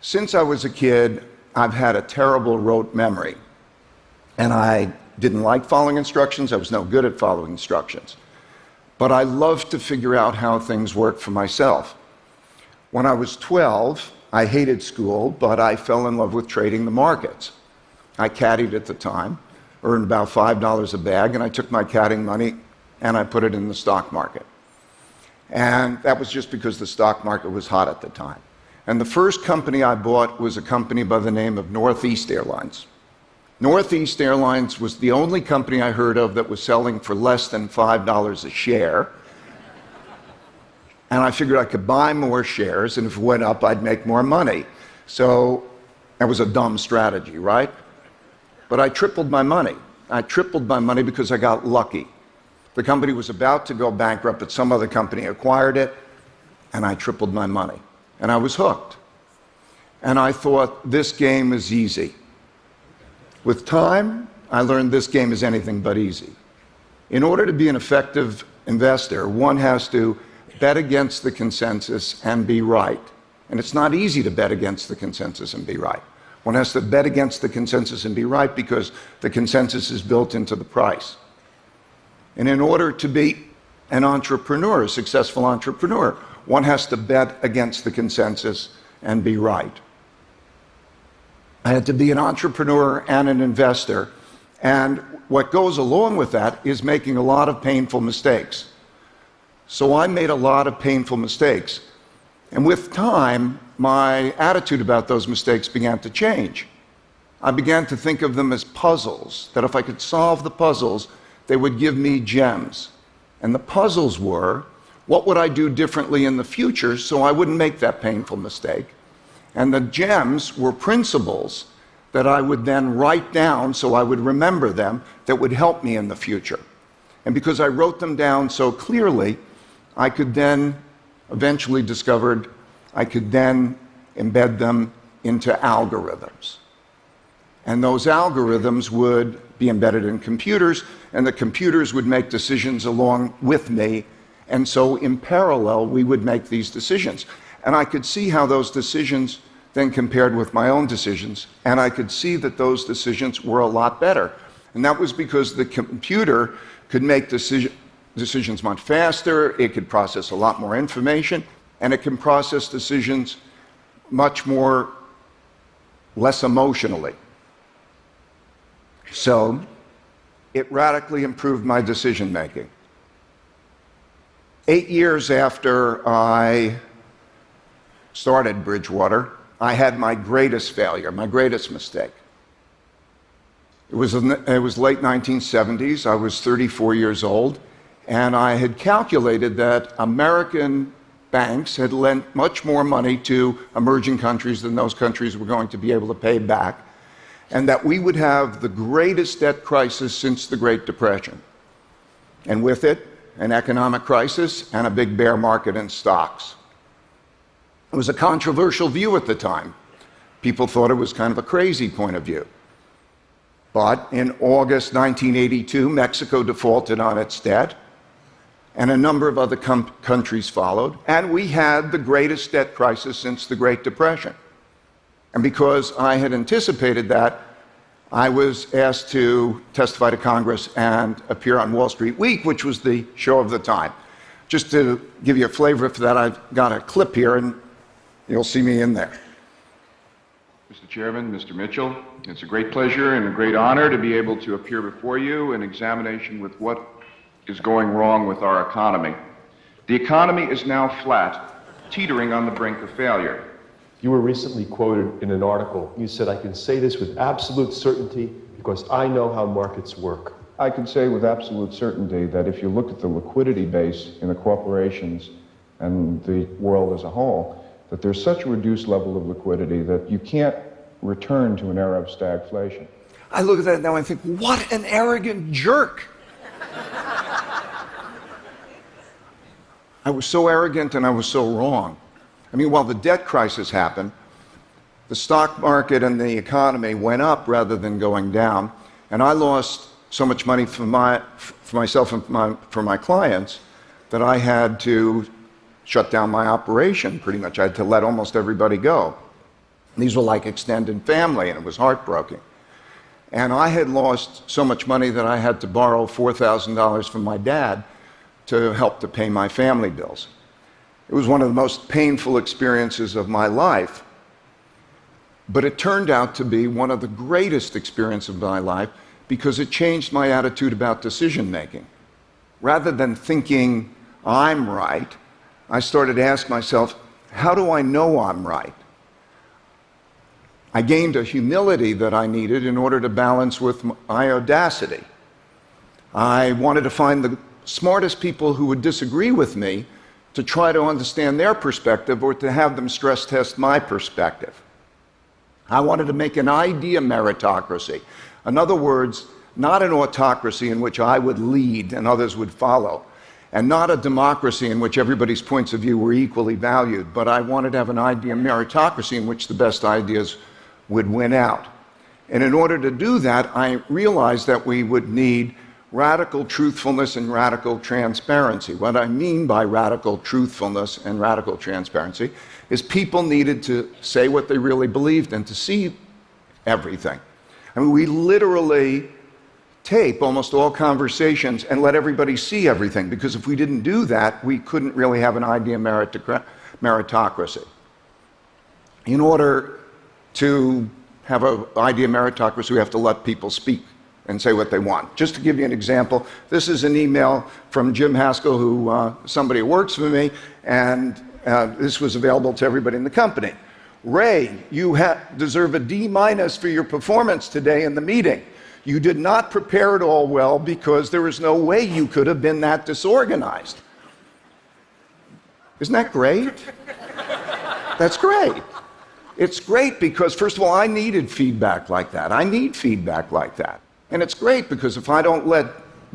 Since I was a kid, I've had a terrible rote memory. And I didn't like following instructions. I was no good at following instructions. But I loved to figure out how things worked for myself. When I was 12, I hated school, but I fell in love with trading the markets. I caddied at the time, earned about $5 a bag, and I took my caddying money and I put it in the stock market. And that was just because the stock market was hot at the time. And the first company I bought was a company by the name of Northeast Airlines. Northeast Airlines was the only company I heard of that was selling for less than $5 a share. And I figured I could buy more shares, and if it went up, I'd make more money. So that was a dumb strategy, right? But I tripled my money. I tripled my money because I got lucky. The company was about to go bankrupt, but some other company acquired it, and I tripled my money. And I was hooked. And I thought, this game is easy. With time, I learned this game is anything but easy. In order to be an effective investor, one has to bet against the consensus and be right. And it's not easy to bet against the consensus and be right. One has to bet against the consensus and be right because the consensus is built into the price. And in order to be an entrepreneur, a successful entrepreneur, one has to bet against the consensus and be right. I had to be an entrepreneur and an investor, and what goes along with that is making a lot of painful mistakes. So I made a lot of painful mistakes, and with time, my attitude about those mistakes began to change. I began to think of them as puzzles, that if I could solve the puzzles, they would give me gems. And the puzzles were, what would I do differently in the future so I wouldn't make that painful mistake? And the gems were principles that I would then write down so I would remember them that would help me in the future. And because I wrote them down so clearly, I could then eventually discovered I could then embed them into algorithms. And those algorithms would be embedded in computers, and the computers would make decisions along with me. And so in parallel, we would make these decisions. And I could see how those decisions then compared with my own decisions, and I could see that those decisions were a lot better. And that was because the computer could make decisions much faster, it could process a lot more information, and it can process decisions much more less emotionally. So it radically improved my decision making. 8 years after I started Bridgewater, I had my greatest failure, my greatest mistake. It was late 1970s, I was 34 years old, and I had calculated that American banks had lent much more money to emerging countries than those countries were going to be able to pay back, and that we would have the greatest debt crisis since the Great Depression. And with it, an economic crisis and a big bear market in stocks. It was a controversial view at the time. People thought it was kind of a crazy point of view. But in August 1982, Mexico defaulted on its debt, and a number of other countries followed, and we had the greatest debt crisis since the Great Depression. And because I had anticipated that, I was asked to testify to Congress and appear on Wall Street Week, which was the show of the time. Just to give you a flavor for that, I've got a clip here, and you'll see me in there. Mr. Chairman, Mr. Mitchell, it's a great pleasure and a great honor to be able to appear before you in examination with what is going wrong with our economy. The economy is now flat, teetering on the brink of failure. You were recently quoted in an article. You said, "I can say this with absolute certainty because I know how markets work." I can say with absolute certainty that if you look at the liquidity base in the corporations and the world as a whole, that there's such a reduced level of liquidity that you can't return to an era of stagflation. I look at that now and think, what an arrogant jerk. I was so arrogant and I was so wrong. I mean, while the debt crisis happened, the stock market and the economy went up rather than going down, and I lost so much money for myself and for my clients that I had to shut down my operation, pretty much. I had to let almost everybody go. These were like extended family, and it was heartbreaking. And I had lost so much money that I had to borrow $4,000 from my dad to help to pay my family bills. It was one of the most painful experiences of my life, but it turned out to be one of the greatest experiences of my life because it changed my attitude about decision making. Rather than thinking I'm right, I started to ask myself, how do I know I'm right? I gained a humility that I needed in order to balance with my audacity. I wanted to find the smartest people who would disagree with me to try to understand their perspective or to have them stress test my perspective. I wanted to make an idea meritocracy. In other words, not an autocracy in which I would lead and others would follow, and not a democracy in which everybody's points of view were equally valued, but I wanted to have an idea meritocracy in which the best ideas would win out. And in order to do that, I realized that we would need radical truthfulness and radical transparency. What I mean by radical truthfulness and radical transparency is people needed to say what they really believed and to see everything. I mean, we literally tape almost all conversations and let everybody see everything, because if we didn't do that, we couldn't really have an idea meritocracy. In order to have an idea meritocracy, we have to let people speak and say what they want. Just to give you an example, this is an email from Jim Haskell, who somebody who works for me, and this was available to everybody in the company. Ray, you deserve a D- for your performance today in the meeting. You did not prepare it all well because there is no way you could have been that disorganized. Isn't that great? That's great. It's great because, first of all, I needed feedback like that. I need feedback like that. And it's great because if I don't let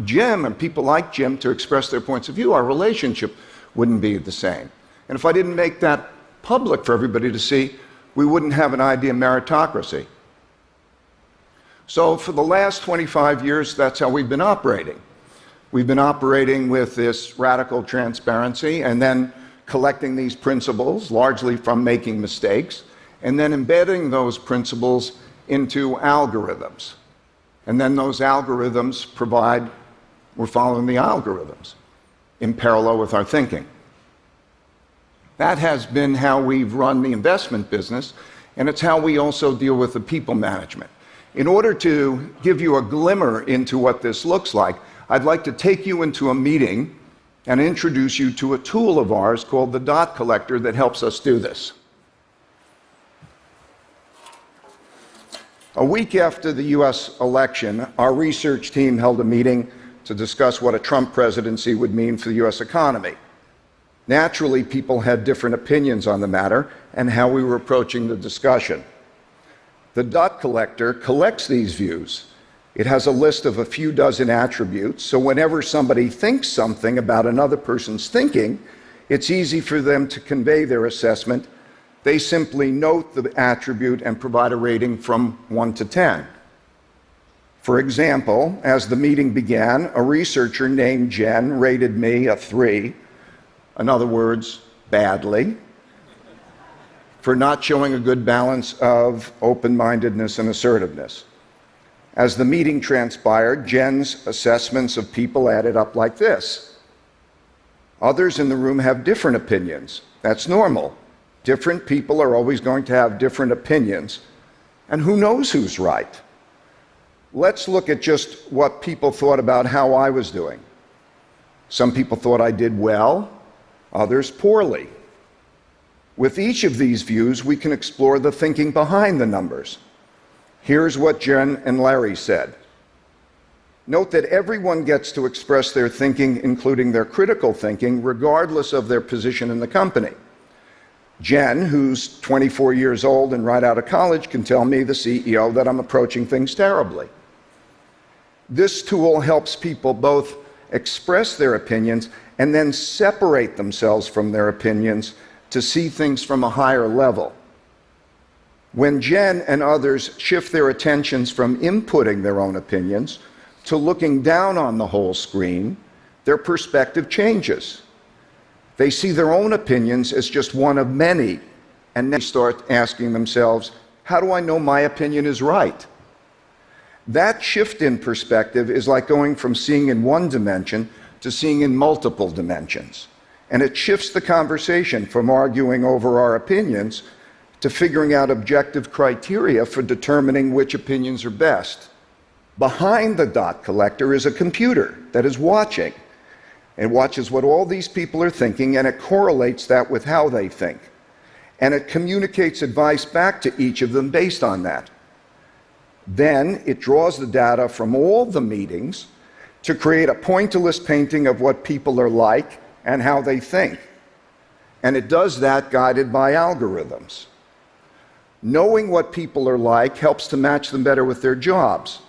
Jim and people like Jim to express their points of view, our relationship wouldn't be the same. And if I didn't make that public for everybody to see, we wouldn't have an idea meritocracy. So for the last 25 years, that's how we've been operating. We've been operating with this radical transparency and then collecting these principles, largely from making mistakes, and then embedding those principles into algorithms. And then those algorithms we're following the algorithms in parallel with our thinking. That has been how we've run the investment business, and it's how we also deal with the people management. In order to give you a glimmer into what this looks like, I'd like to take you into a meeting and introduce you to a tool of ours called the dot collector that helps us do this. A week after the US election, our research team held a meeting to discuss what a Trump presidency would mean for the US economy. Naturally, people had different opinions on the matter and how we were approaching the discussion. The dot collector collects these views. It has a list of a few dozen attributes, so whenever somebody thinks something about another person's thinking, it's easy for them to convey their assessment. They simply note the attribute and provide a rating from 1 to 10. For example, as the meeting began, a researcher named Jen rated me a 3, in other words, badly, for not showing a good balance of open-mindedness and assertiveness. As the meeting transpired, Jen's assessments of people added up like this. Others in the room have different opinions. That's normal. Different people are always going to have different opinions, and who knows who's right? Let's look at just what people thought about how I was doing. Some people thought I did well, others poorly. With each of these views, we can explore the thinking behind the numbers. Here's what Jen and Larry said. Note that everyone gets to express their thinking, including their critical thinking, regardless of their position in the company. Jen, who's 24 years old and right out of college, can tell me, the CEO, that I'm approaching things terribly. This tool helps people both express their opinions and then separate themselves from their opinions to see things from a higher level. When Jen and others shift their attentions from inputting their own opinions to looking down on the whole screen, their perspective changes. They see their own opinions as just one of many, and then they start asking themselves, how do I know my opinion is right? That shift in perspective is like going from seeing in one dimension to seeing in multiple dimensions. And it shifts the conversation from arguing over our opinions to figuring out objective criteria for determining which opinions are best. Behind the dot collector is a computer that is watching. It watches what all these people are thinking, and it correlates that with how they think. And it communicates advice back to each of them based on that. Then it draws the data from all the meetings to create a pointillist painting of what people are like and how they think. And it does that guided by algorithms. Knowing what people are like helps to match them better with their jobs.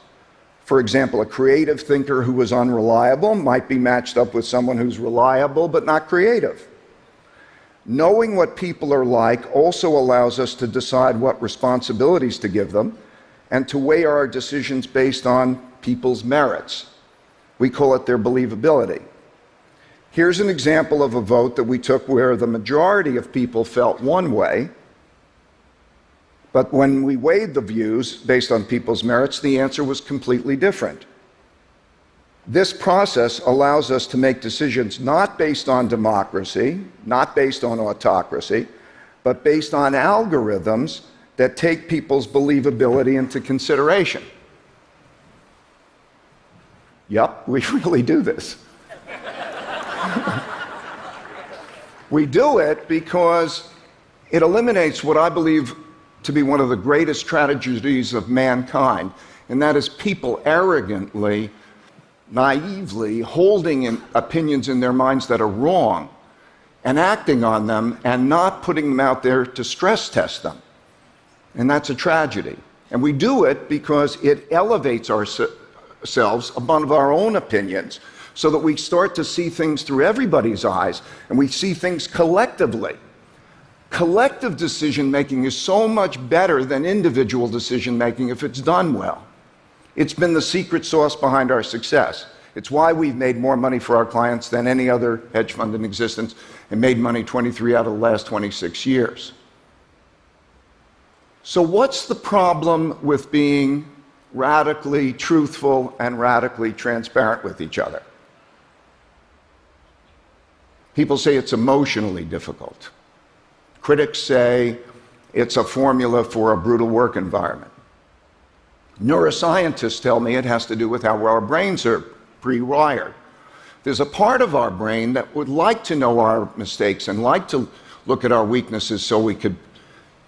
For example, a creative thinker who is unreliable might be matched up with someone who's reliable but not creative. Knowing what people are like also allows us to decide what responsibilities to give them and to weigh our decisions based on people's merits. We call it their believability. Here's an example of a vote that we took where the majority of people felt one way, but when we weighed the views based on people's merits, the answer was completely different. This process allows us to make decisions not based on democracy, not based on autocracy, but based on algorithms that take people's believability into consideration. Yep, we really do this. We do it because it eliminates what I believe to be one of the greatest tragedies of mankind, and that is people arrogantly, naively holding opinions in their minds that are wrong and acting on them and not putting them out there to stress test them. And that's a tragedy. And we do it because it elevates ourselves above our own opinions so that we start to see things through everybody's eyes and we see things collectively. Collective decision-making is so much better than individual decision-making if it's done well. It's been the secret sauce behind our success. It's why we've made more money for our clients than any other hedge fund in existence and made money 23 out of the last 26 years. So what's the problem with being radically truthful and radically transparent with each other? People say it's emotionally difficult. Critics say it's a formula for a brutal work environment. Neuroscientists tell me it has to do with how our brains are pre-wired. There's a part of our brain that would like to know our mistakes and like to look at our weaknesses so we could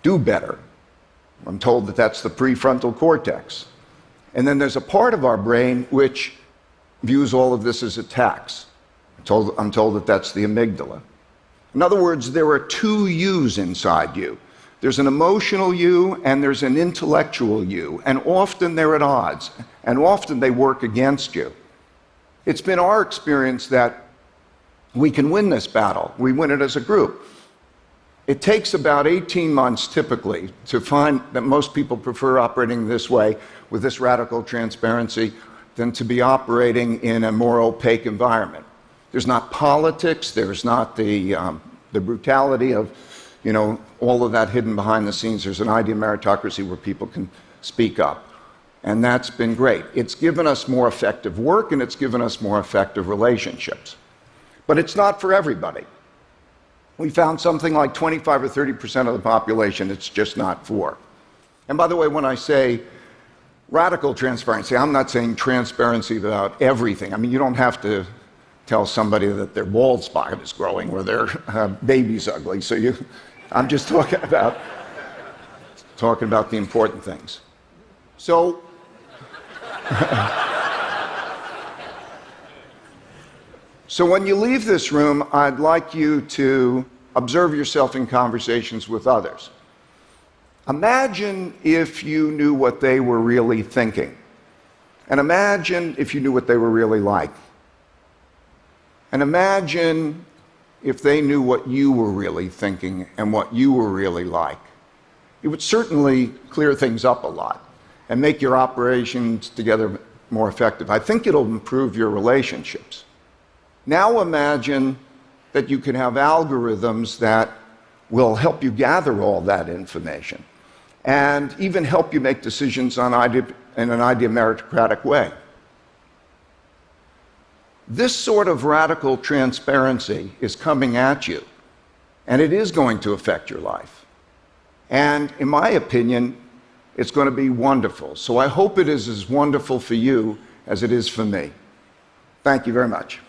do better. I'm told that that's the prefrontal cortex. And then there's a part of our brain which views all of this as attacks. I'm told that that's the amygdala. In other words, there are two yous inside you. There's an emotional you and there's an intellectual you, and often they're at odds, and often they work against you. It's been our experience that we can win this battle. We win it as a group. It takes about 18 months typically to find that most people prefer operating this way with this radical transparency than to be operating in a more opaque environment. There's not politics, there's not the brutality of, all of that hidden behind the scenes. There's an idea of meritocracy where people can speak up. And that's been great. It's given us more effective work and it's given us more effective relationships. But it's not for everybody. We found something like 25 or 30% of the population it's just not for. And by the way, when I say radical transparency, I'm not saying transparency about everything. I mean, you don't have to tell somebody that their bald spot is growing or their baby's ugly. I'm just talking about the important things. So, so when you leave this room, I'd like you to observe yourself in conversations with others. Imagine if you knew what they were really thinking. And imagine if you knew what they were really like. And imagine if they knew what you were really thinking and what you were really like. It would certainly clear things up a lot and make your operations together more effective. I think it'll improve your relationships. Now imagine that you can have algorithms that will help you gather all that information and even help you make decisions in an idea meritocratic way. This sort of radical transparency is coming at you, and it is going to affect your life. And in my opinion, it's going to be wonderful. So I hope it is as wonderful for you as it is for me. Thank you very much.